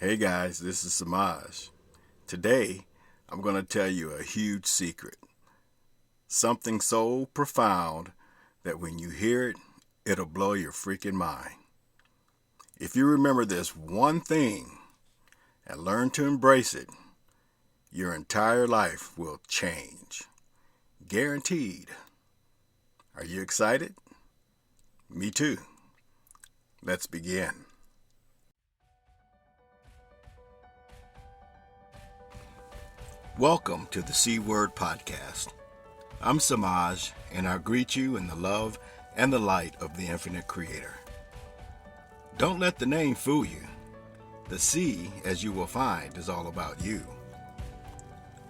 Hey guys, this is Semaj. Today, I'm going to tell you a huge secret. Something so profound that when you hear it, it'll blow your freaking mind. If you remember this one thing and learn to embrace it, your entire life will change. Guaranteed. Are you excited? Me too. Let's begin. Welcome to the C Word Podcast. I'm Semaj, and I greet you in the love and the light of the Infinite Creator. Don't let the name fool you. The C, as you will find, is all about you.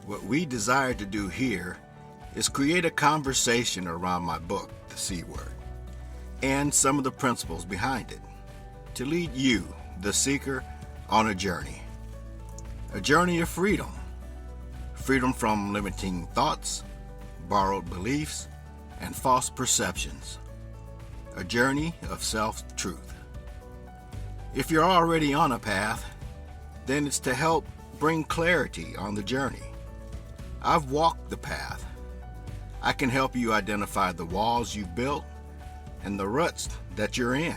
What we desire to do here is create a conversation around my book, The C Word, and some of the principles behind it, to lead you, the seeker, on a journey of freedom. Freedom from limiting thoughts, borrowed beliefs, and false perceptions. A journey of self-truth. If you're already on a path, then it's to help bring clarity on the journey. I've walked the path. I can help you identify the walls you've built and the ruts that you're in,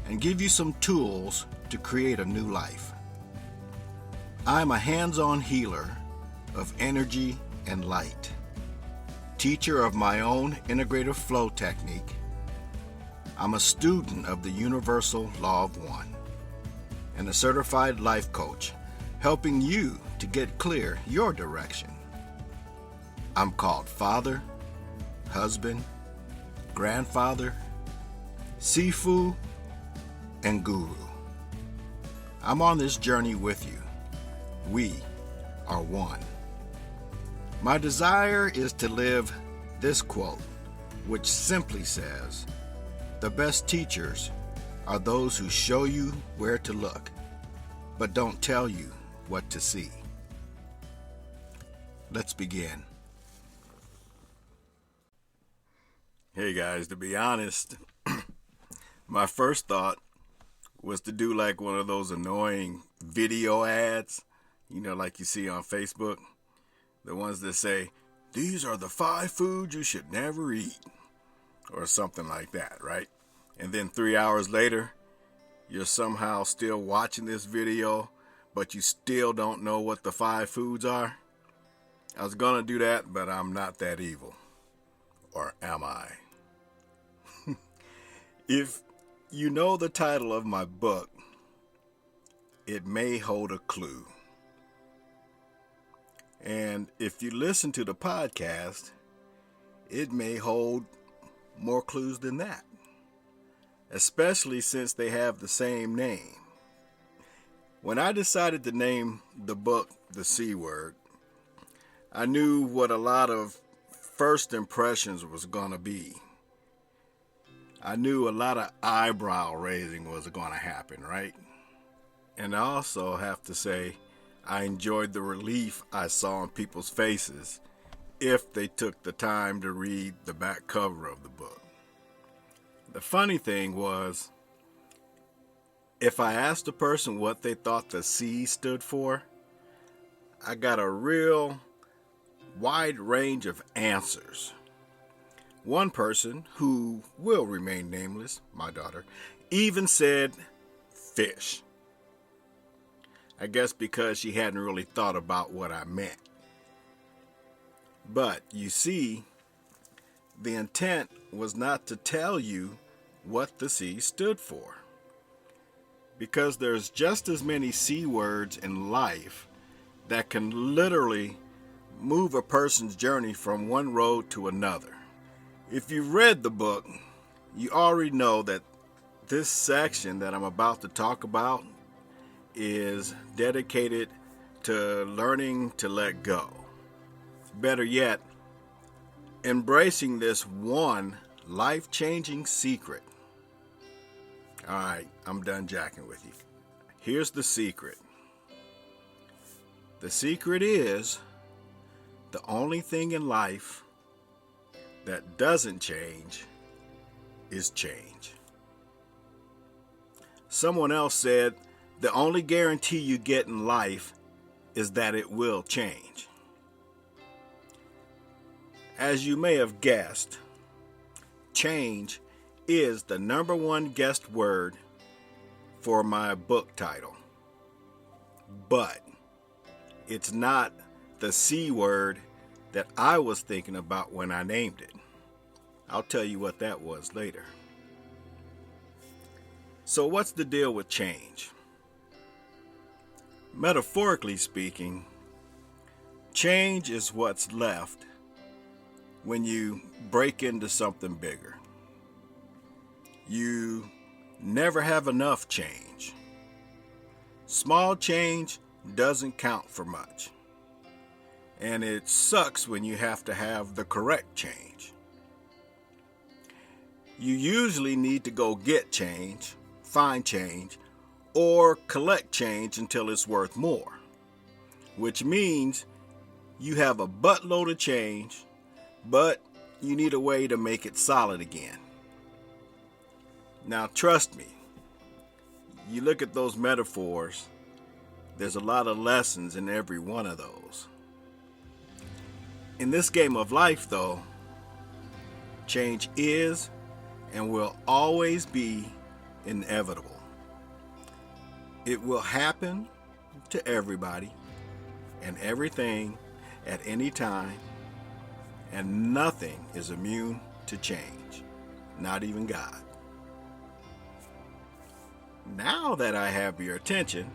and give you some tools to create a new life. I'm a hands-on healer of energy and light, teacher of my own integrative flow technique. I'm a student of the universal law of one, and a certified life coach, helping you to get clear your direction. I'm called father, husband, grandfather, Sifu, and guru. I'm on this journey with you. We are one. My desire is to live this quote, which simply says, "The best teachers are those who show you where to look, but don't tell you what to see." Let's begin. Hey guys, to be honest, my first thought was to do like one of those annoying video ads, like you see on Facebook. The ones that say, "These are the 5 foods you should never eat," or something like that, right? And then 3 hours later, you're somehow still watching this video, but you still don't know what the 5 foods are. I was going to do that, but I'm not that evil. Or am I? If you know the title of my book, it may hold a clue. And if you listen to the podcast, it may hold more clues than that, especially since they have the same name. When I decided to name the book The C Word, I knew what a lot of first impressions was going to be. I knew a lot of eyebrow raising was going to happen, right? And I also have to say, I enjoyed the relief I saw on people's faces if they took the time to read the back cover of the book. The funny thing was, if I asked a person what they thought the C stood for, I got a real wide range of answers. One person, who will remain nameless, my daughter, even said fish. I guess because she hadn't really thought about what I meant. But you see, the intent was not to tell you what the C stood for. Because there's just as many C words in life that can literally move a person's journey from one road to another. If you've read the book, you already know that this section that I'm about to talk about is dedicated to learning to let go. Better yet, embracing this one life-changing secret. All right, I'm done jacking with you. Here's the secret. The secret is the only thing in life that doesn't change is change. Someone else said The only guarantee you get in life is that it will change. As you may have guessed, change is the number one guessed word for my book title. But it's not the C word that I was thinking about when I named it. I'll tell you what that was later. So what's the deal with change? Metaphorically speaking, change is what's left when you break into something bigger. You never have enough change. Small change doesn't count for much. And it sucks when you have to have the correct change. You usually need to go get change, find change, or collect change until it's worth more, which means you have a buttload of change, but you need a way to make it solid again. Now, trust me, you look at those metaphors, there's a lot of lessons in every one of those. In this game of life, though, change is and will always be inevitable. It will happen to everybody and everything at any time, and nothing is immune to change, not even God. Now that I have your attention,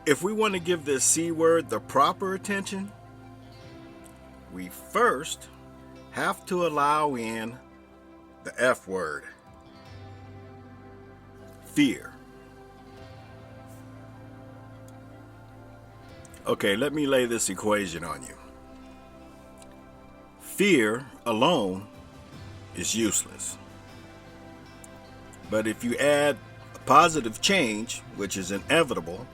if we want to give this C word the proper attention, we first have to allow in the F word, fear. Okay, let me lay this equation on you. Fear alone is useless. But if you add a positive change, which is inevitable,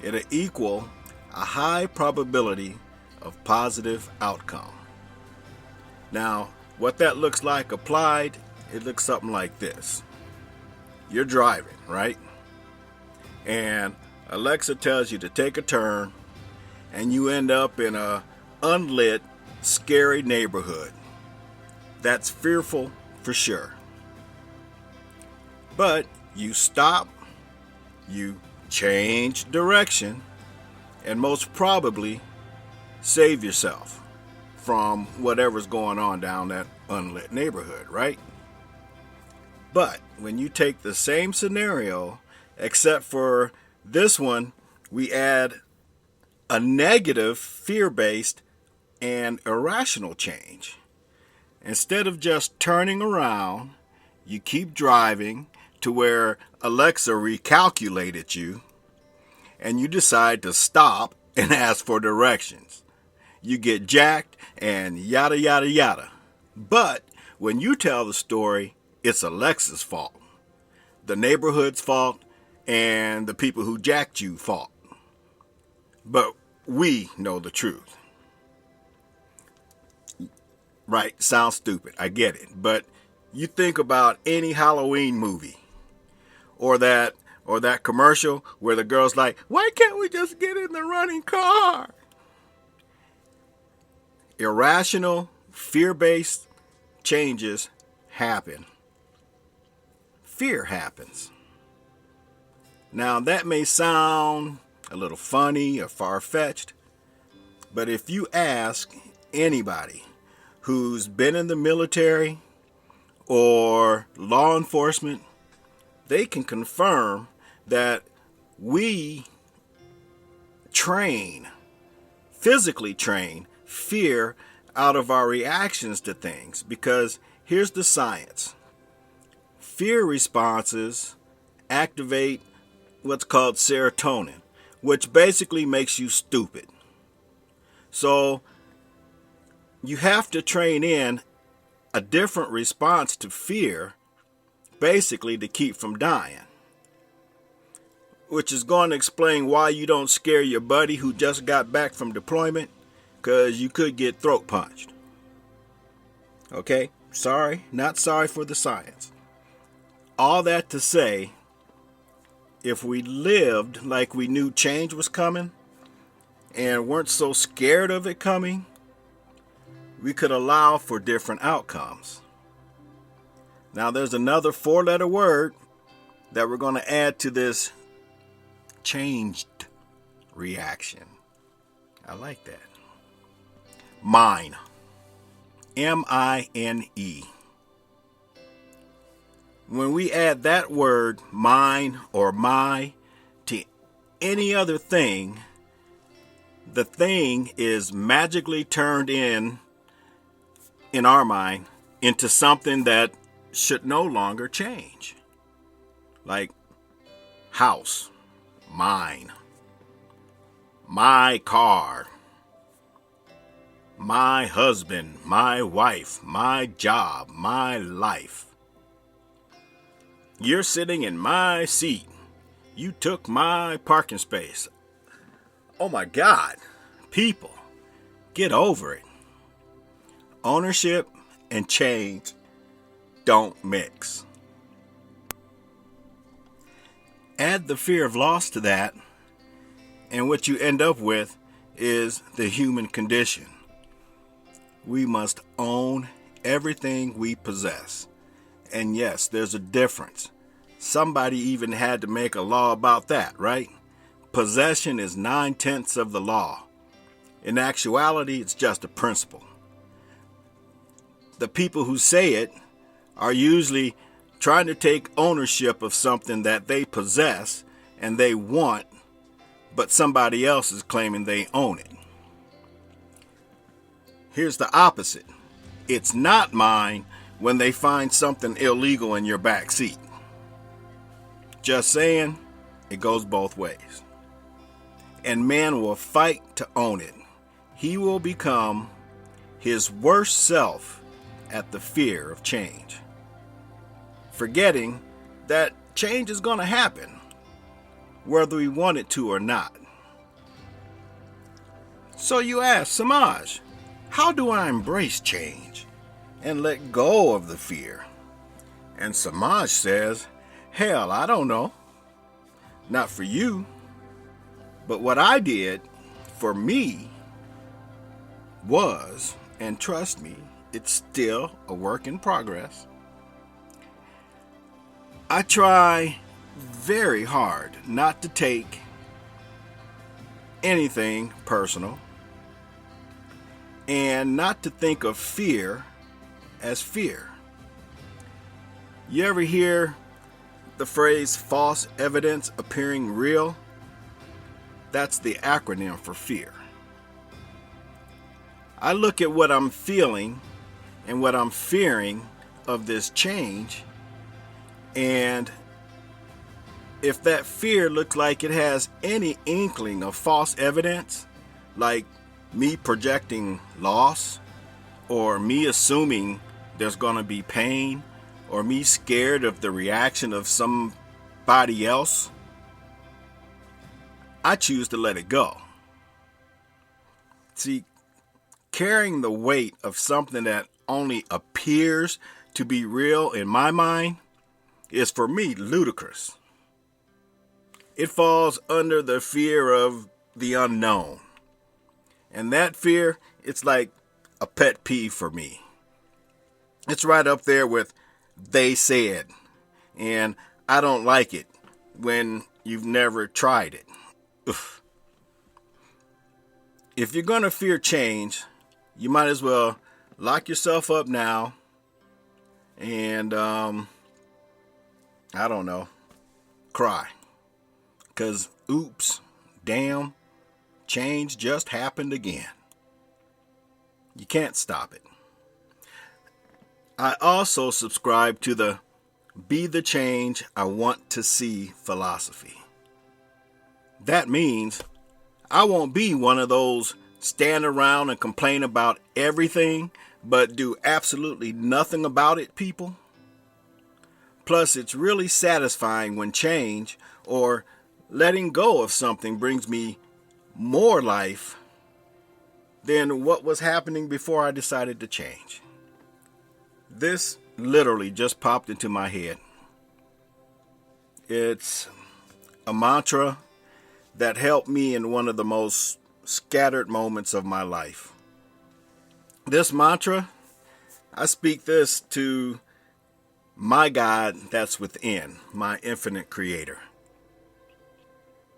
it'll equal a high probability of positive outcome. Now, what that looks like applied, it looks something like this. You're driving, right? And Alexa tells you to take a turn, and you end up in a unlit, scary neighborhood. That's fearful for sure. But you stop, you change direction, and most probably save yourself from whatever's going on down that unlit neighborhood, right? But when you take the same scenario, except for this one, we add a negative fear-based and irrational change. Instead of just turning around, you keep driving to where Alexa recalculated you, and you decide to stop and ask for directions. You get jacked and yada yada yada. But when you tell the story, it's Alexa's fault, the neighborhood's fault, and the people who jacked you fault. But we know the truth. Right? Sounds stupid. I get it. But you think about any Halloween movie or that commercial where the girl's like, why can't we just get in the running car? Irrational, fear-based changes happen. Fear happens. Now, that may sound a little funny or far-fetched, but if you ask anybody who's been in the military or law enforcement, they can confirm that we physically train fear out of our reactions to things, because here's the science. Fear responses activate what's called serotonin, which basically makes you stupid. So you have to train in a different response to fear, basically to keep from dying. Which is going to explain why you don't scare your buddy who just got back from deployment, because you could get throat punched. Okay? Sorry, not sorry for the science. All that to say, if we lived like we knew change was coming and weren't so scared of it coming, we could allow for different outcomes. Now, there's another 4-letter word that we're going to add to this changed reaction. I like that. Mine. M-I-N-E. When we add that word, mine or my, to any other thing, the thing is magically turned in our mind, into something that should no longer change. Like house, mine, my car, my husband, my wife, my job, my life. You're sitting in my seat. You took my parking space. Oh my God, people, get over it. Ownership and change don't mix. Add the fear of loss to that, and what you end up with is the human condition. We must own everything we possess. And yes, there's a difference. Somebody even had to make a law about that, right? Possession is 9/10 of the law. In actuality, it's just a principle. The people who say it are usually trying to take ownership of something that they possess and they want, but somebody else is claiming they own it. Here's the opposite. It's not mine when they find something illegal in your back seat. Just saying, it goes both ways. And man will fight to own it. He will become his worst self at the fear of change, forgetting that change is going to happen, whether we want it to or not. So you ask, Semaj, how do I embrace change and let go of the fear? And Semaj says, hell, I don't know. Not for you. But what I did for me was, and trust me, it's still a work in progress. I try very hard not to take anything personal and not to think of fear as fear. You ever hear the phrase false evidence appearing real? That's the acronym for fear. I look at what I'm feeling and what I'm fearing of this change, and if that fear looks like it has any inkling of false evidence, like me projecting loss, or me assuming there's going to be pain, or me scared of the reaction of somebody else, I choose to let it go. See, carrying the weight of something that only appears to be real in my mind is for me ludicrous. It falls under the fear of the unknown. And that fear, it's like a pet peeve for me. It's right up there with they said, and I don't like it when you've never tried it. Ugh. If you're going to fear change, you might as well lock yourself up now and, I don't know, cry. Because, oops, damn, change just happened again. You can't stop it. I also subscribe to the be the change I want to see philosophy. That means I won't be one of those stand around and complain about everything but do absolutely nothing about it people. Plus, it's really satisfying when change or letting go of something brings me more life than what was happening before I decided to change. This literally just popped into my head. It's a mantra that helped me in one of the most scattered moments of my life. This mantra, I speak this to my God that's within, my infinite creator.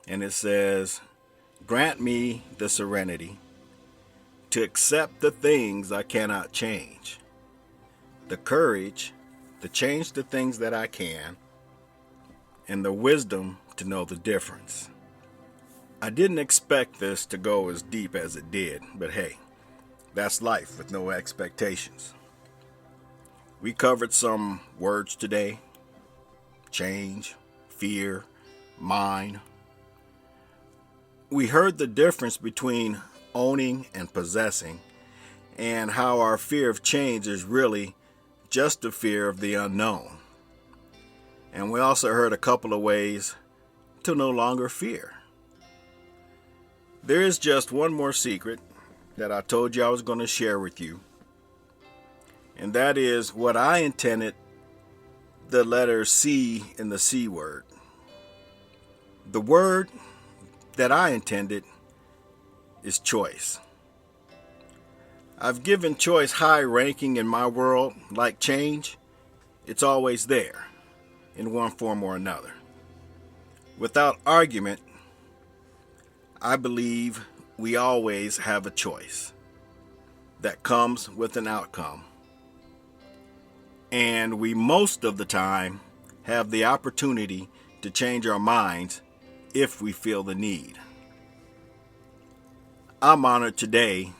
And it says, grant me the serenity to accept the things I cannot change, the courage to change the things that I can, and the wisdom to know the difference. I didn't expect this to go as deep as it did, but hey, that's life with no expectations. We covered some words today: change, fear, mind. We heard the difference between owning and possessing, and how our fear of change is really just a fear of the unknown. And we also heard a couple of ways to no longer fear. There is just one more secret that I told you I was going to share with you, and that is what I intended the letter C in the C word. The word that I intended is choice. I've given choice high ranking in my world. Like change, it's always there in one form or another. Without argument, I believe we always have a choice that comes with an outcome. And we most of the time have the opportunity to change our minds if we feel the need. I'm honored today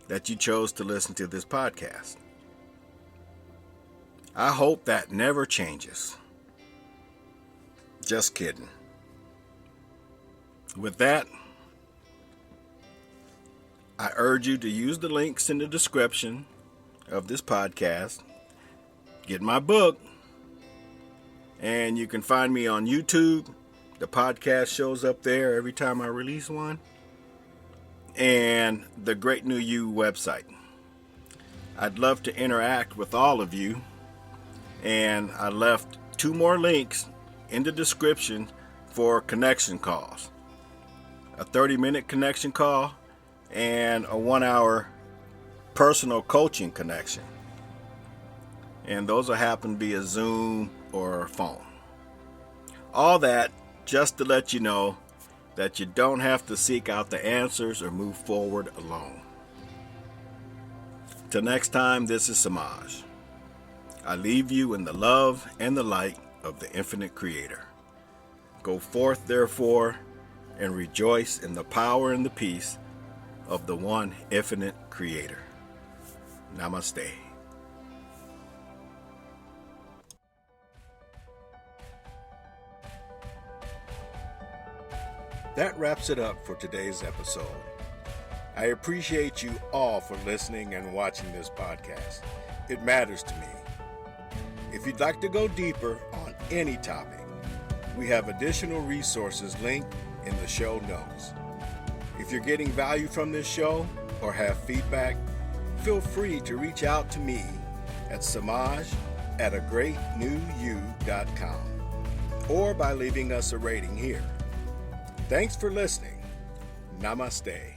that you chose to listen to this podcast. I hope that never changes. Just kidding. With that, I urge you to use the links in the description of this podcast. Get my book, and you can find me on YouTube. The podcast shows up there every time I release one. And the Great New You website. I'd love to interact with all of you, and I left 2 more links in the description for connection calls. A 30-minute connection call and a 1-hour personal coaching connection. And those will happen via Zoom or phone. All that just to let you know that you don't have to seek out the answers or move forward alone. Till next time, this is Semaj. I leave you in the love and the light of the infinite Creator. Go forth, therefore, and rejoice in the power and the peace of the one infinite Creator. Namaste. That wraps it up for today's episode. I appreciate you all for listening and watching this podcast. It matters to me. If you'd like to go deeper on any topic, we have additional resources linked in the show notes. If you're getting value from this show or have feedback, feel free to reach out to me at semaj@agreatnewyou.com or by leaving us a rating here. Thanks for listening. Namaste.